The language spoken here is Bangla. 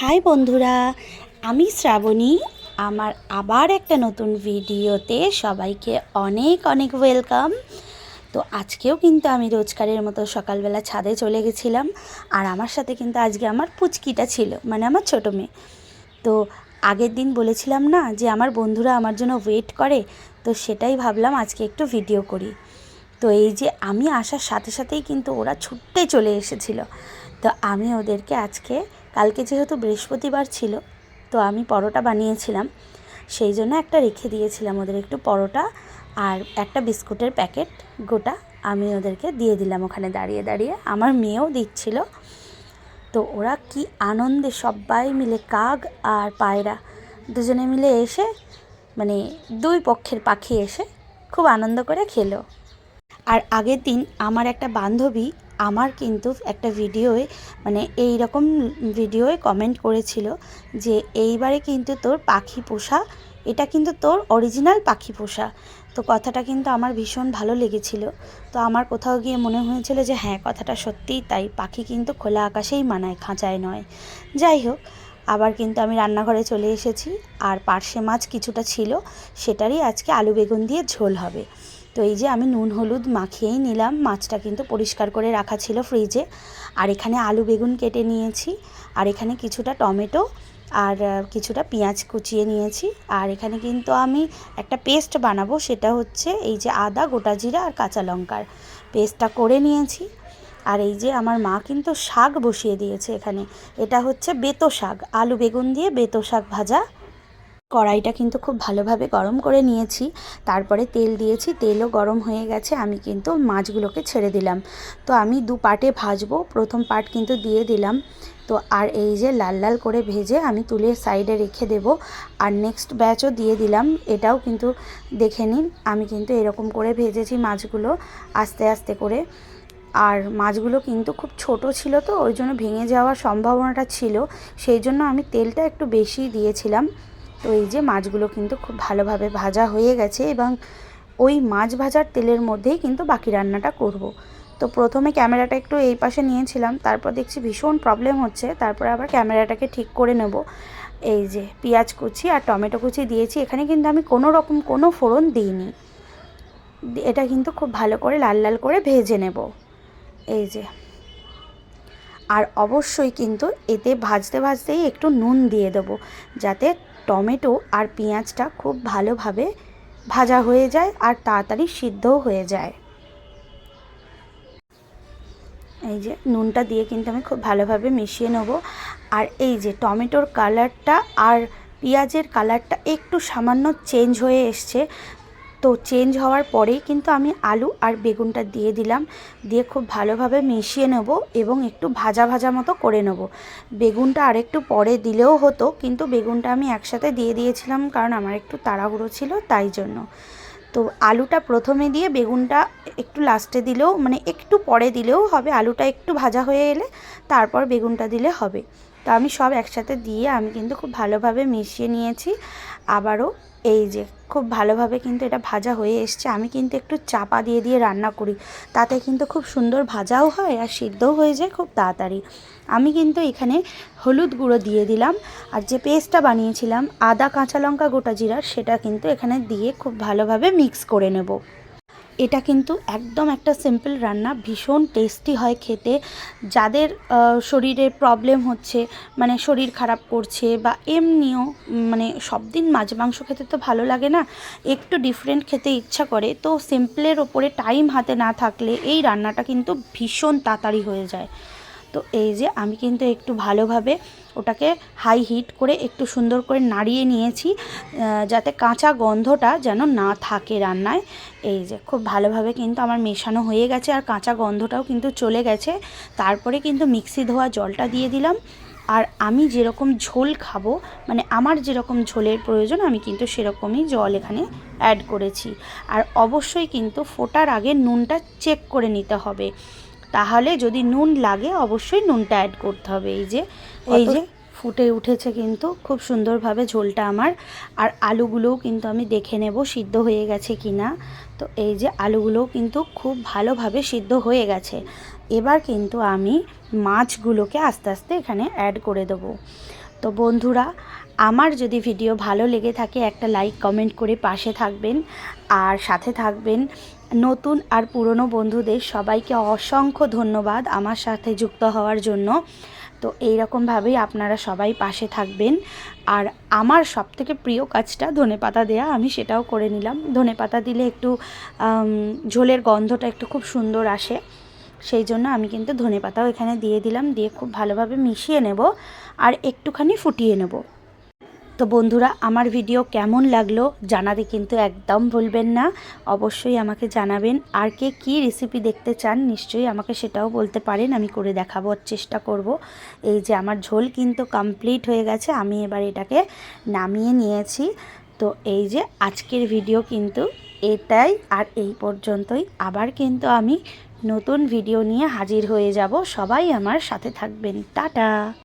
হাই বন্ধুরা, আমি শ্রাবণী। আমার আবার একটা নতুন ভিডিওতে সবাইকে অনেক অনেক ওয়েলকাম। তো আজকেও কিন্তু আমি রোজকারের মতো সকালবেলা ছাদে চলে গেছিলাম। আর আমার সাথে কিন্তু আজকে আমার পুচকিটা ছিল, মানে আমার ছোটো মেয়ে। তো আগের দিন বলেছিলাম না যে আমার বন্ধুরা আমার জন্য ওয়েট করে, তো সেটাই ভাবলাম আজকে একটু ভিডিও করি। তো এই যে আমি আসার সাথে সাথেই কিন্তু ওরা ছুটতে চলে এসেছিল। তো আমি ওদেরকে আজকে, কালকে যেহেতু বৃহস্পতিবার ছিল, তো আমি পরোটা বানিয়েছিলাম, সেই জন্য একটা রেখে দিয়েছিলাম ওদের একটু পরোটা আর একটা বিস্কুটের প্যাকেট গোটা আমি ওদেরকে দিয়ে দিলাম ওখানে দাঁড়িয়ে দাঁড়িয়ে। আমার মেয়েও দিচ্ছিল। তো ওরা কি আনন্দে সবাই মিলে, কাক আর পায়রা দুজনে মিলে এসে, মানে দুই পক্ষের পাখি এসে খুব আনন্দ করে খেলো। আর আগের দিন আমার একটা বান্ধবী আমার কিন্তু একটা ভিডিওয়ে, মানে এই রকম ভিডিওয়ে কমেন্ট করেছিল যে এইবারে কিন্তু তোর পাখি পোষা, এটা কিন্তু তোর অরিজিনাল পাখি পোষা। তো কথাটা কিন্তু আমার ভীষণ ভালো লেগেছিল। তো আমার কোথাও গিয়ে মনে হয়েছিল যে হ্যাঁ, কথাটা সত্যিই তাই, পাখি কিন্তু খোলা আকাশেই মানায়, খাঁচায় নয়। যাই হোক, আবার কিন্তু আমি রান্নাঘরে চলে এসেছি। আর পার্শে মাছ কিছুটা ছিল, সেটারই আজকে আলু বেগুন দিয়ে ঝোল হবে। তো এই যে আমি নুন হলুদ মাখিয়েই নিলাম, মাছটা কিন্তু পরিষ্কার করে রাখা ছিল ফ্রিজে। আর এখানে আলু বেগুন কেটে নিয়েছি, আর এখানে কিছুটা টমেটো আর কিছুটা পেঁয়াজ কুচিয়ে নিয়েছি। আর এখানে কিন্তু আমি একটা পেস্ট বানাবো, সেটা হচ্ছে এই যে আদা, গোটা জিরা আর কাঁচা লঙ্কার পেস্টটা করে নিয়েছি। আর এই যে আমার মা কিন্তু শাক বসিয়ে দিয়েছে এখানে, এটা হচ্ছে বেতো শাক, আলু বেগুন দিয়ে বেতো শাক ভাজা। কড়াইটা কিন্তু খুব ভালোভাবে গরম করে নিয়েছি, তারপরে তেল দিয়েছি, তেলও গরম হয়ে গেছে। আমি কিন্তু মাছগুলোকে ছেড়ে দিলাম। তো আমি দু পার্টে ভাজবো, প্রথম পার্ট কিন্তু দিয়ে দিলাম। তো আর এই যে লাল লাল করে ভেজে আমি তুলে সাইডে রেখে দেব। আর নেক্সট ব্যাচও দিয়ে দিলাম, এটাও কিন্তু দেখে নিন। আমি কিন্তু এরকম করে ভেজেছি মাছগুলো আস্তে আস্তে করে। আর মাছগুলো কিন্তু খুব ছোট ছিল, তো ওই জন্য ভেঙে যাওয়ার সম্ভাবনাটা ছিল, সেই জন্য আমি তেলটা একটু বেশি দিয়েছিলাম। তো এই যে মাছগুলো কিন্তু খুব ভালোভাবে ভাজা হয়ে গেছে, এবং ওই মাছ ভাজার তেলের মধ্যেই কিন্তু বাকি রান্নাটা করব। তো প্রথমে ক্যামেরাটা একটু এই পাশে নিয়েছিলাম, তারপর দেখছি ভীষণ প্রবলেম হচ্ছে, তারপরে আবার ক্যামেরাটাকে ঠিক করে নেব। এই যে পেঁয়াজ কুচি আর টমেটো কুচি দিয়েছি, এখানে কিন্তু আমি কোনো রকম কোনো ফোড়ন দিইনি। এটা কিন্তু খুব ভালো করে লাল লাল করে ভেজে নেব। এই যে, আর অবশ্যই কিন্তু এতে ভাজতে ভাজতেই একটু নুন দিয়ে দেবো, যাতে টমেটো আর পেঁয়াজটা খুব ভালোভাবে ভাজা হয়ে যায় আর তাড়াতাড়ি সিদ্ধও হয়ে যায়। এই যে নুনটা দিয়ে কিন্তু আমি খুব ভালোভাবে মিশিয়ে নেব। আর এই যে টমেটোর কালারটা আর পেঁয়াজের কালারটা একটু সামান্য চেঞ্জ হয়ে এসছে, তো চেঞ্জ হওয়ার পরেই কিন্তু আমি আলু আর বেগুনটা দিয়ে দিলাম, দিয়ে খুব ভালোভাবে মিশিয়ে নেব এবং একটু ভাজা ভাজা মতো করে নেব। বেগুনটা আরেকটু পরে দিলেও হতো, কিন্তু বেগুনটা আমি একসাথে দিয়ে দিয়েছিলাম কারণ আমার একটু তাড়াহুড়ো ছিল, তাই জন্য। তো আলুটা প্রথমে দিয়ে বেগুনটা একটু লাস্টে দিলেও, মানে একটু পরে দিলেও হবে, আলুটা একটু ভাজা হয়ে এলে তারপর বেগুনটা দিলে হবে। তো আমি সব একসাথে দিয়ে আমি কিন্তু খুব ভালোভাবে মিশিয়ে নিয়েছি। আবারও এই যে খুব ভালোভাবে কিন্তু এটা ভাজা হয়ে এসছে। আমি কিন্তু একটু চাপা দিয়ে দিয়ে রান্না করি, তাতে কিন্তু খুব সুন্দর ভাজাও হয় আর সিদ্ধও হয়ে যায় খুব তাড়াতাড়ি। আমি কিন্তু এখানে হলুদ গুঁড়ো দিয়ে দিলাম, আর যে পেস্টটা বানিয়েছিলাম আদা, কাঁচা লঙ্কা, গোটা জিরার, সেটা কিন্তু এখানে দিয়ে খুব ভালোভাবে মিক্স করে নেব। এটা কিন্তু একদম একটা সিম্পল রান্না, ভীষণ টেস্টি হয় খেতে। যাদের শরীরে প্রবলেম হচ্ছে, মানে শরীর খারাপ করছে, বা এমনিও মানে সব দিন মাছ মাংস খেতে তো ভালো লাগে না, একটু ডিফারেন্ট খেতে ইচ্ছা করে, তো সিম্পলের ওপরে টাইম হাতে না থাকলে এই রান্নাটা কিন্তু ভীষণ তাড়াতাড়ি হয়ে যায়। তো এই যে আমি কিন্তু একটু ভালোভাবে ওটাকে হাই হিট করে একটু সুন্দর করে নাড়িয়ে নিয়েছি, যাতে কাঁচা গন্ধটা যেন না থাকে রান্নায়। এই যে খুব ভালোভাবে কিন্তু আমার মেশানো হয়ে গেছে, আর কাঁচা গন্ধটাও কিন্তু চলে গেছে। তারপরে কিন্তু মিক্সি ধোয়া জলটা দিয়ে দিলাম। আর আমি যেরকম ঝোল খাবো, মানে আমার যেরকম ঝোলের প্রয়োজন, আমি কিন্তু সেরকমই জল এখানে অ্যাড করেছি। আর অবশ্যই কিন্তু ফোটার আগে নুনটা চেক করে নিতে হবে, তাহলে যদি নুন লাগে অবশ্যই নুনটা অ্যাড করতে হবে। এই যে ফুটে উঠেছে কিন্তু খুব সুন্দরভাবে ঝোলটা আমার। আর আলুগুলোও কিন্তু আমি দেখে নেব সিদ্ধ হয়ে গেছে কি না। তো এই যে আলুগুলোও কিন্তু খুব ভালোভাবে সিদ্ধ হয়ে গেছে। এবার কিন্তু আমি মাছগুলোকে আস্তে আস্তে এখানে অ্যাড করে দেবো। তো বন্ধুরা, আমার যদি ভিডিও ভালো লেগে থাকে একটা লাইক কমেন্ট করে পাশে থাকবেন, আর সাথে থাকবেন। নতুন আর পুরনো বন্ধুদের সবাইকে অসংখ্য ধন্যবাদ আমার সাথে যুক্ত হওয়ার জন্য। তো এইরকমভাবেই আপনারা সবাই পাশে থাকবেন। আর আমার সবথেকে প্রিয় কাজটা ধনেপাতা দেয়া, আমি সেটাও করে নিলাম। ধনেপাতা দিলে একটু ঝোলের গন্ধটা একটু খুব সুন্দর আসে, সেই জন্য আমি কিন্তু ধনেপাতাও এখানে দিয়ে দিলাম। দিয়ে খুব ভালোভাবে মিশিয়ে নেব আর একটুখানি ফুটিয়ে নেব। তো বন্ধুরা, আমার ভিডিও কেমন লাগলো জানাতে কিন্তু একদম ভুলবেন না, অবশ্যই আমাকে জানাবেন। আর কে কী রেসিপি দেখতে চান নিশ্চয়ই আমাকে সেটাও বলতে পারেন, আমি করে দেখাবার চেষ্টা করব। এই যে আমার ঝোল কিন্তু কমপ্লিট হয়ে গেছে, আমি এবার এটাকে নামিয়ে নিয়েছি। তো এই যে আজকের ভিডিও কিন্তু এটাই, আর এই পর্যন্তই। আবার কিন্তু আমি নতুন ভিডিও নিয়ে হাজির হয়ে যাব। সবাই আমার সাথে থাকবেন। টাটা।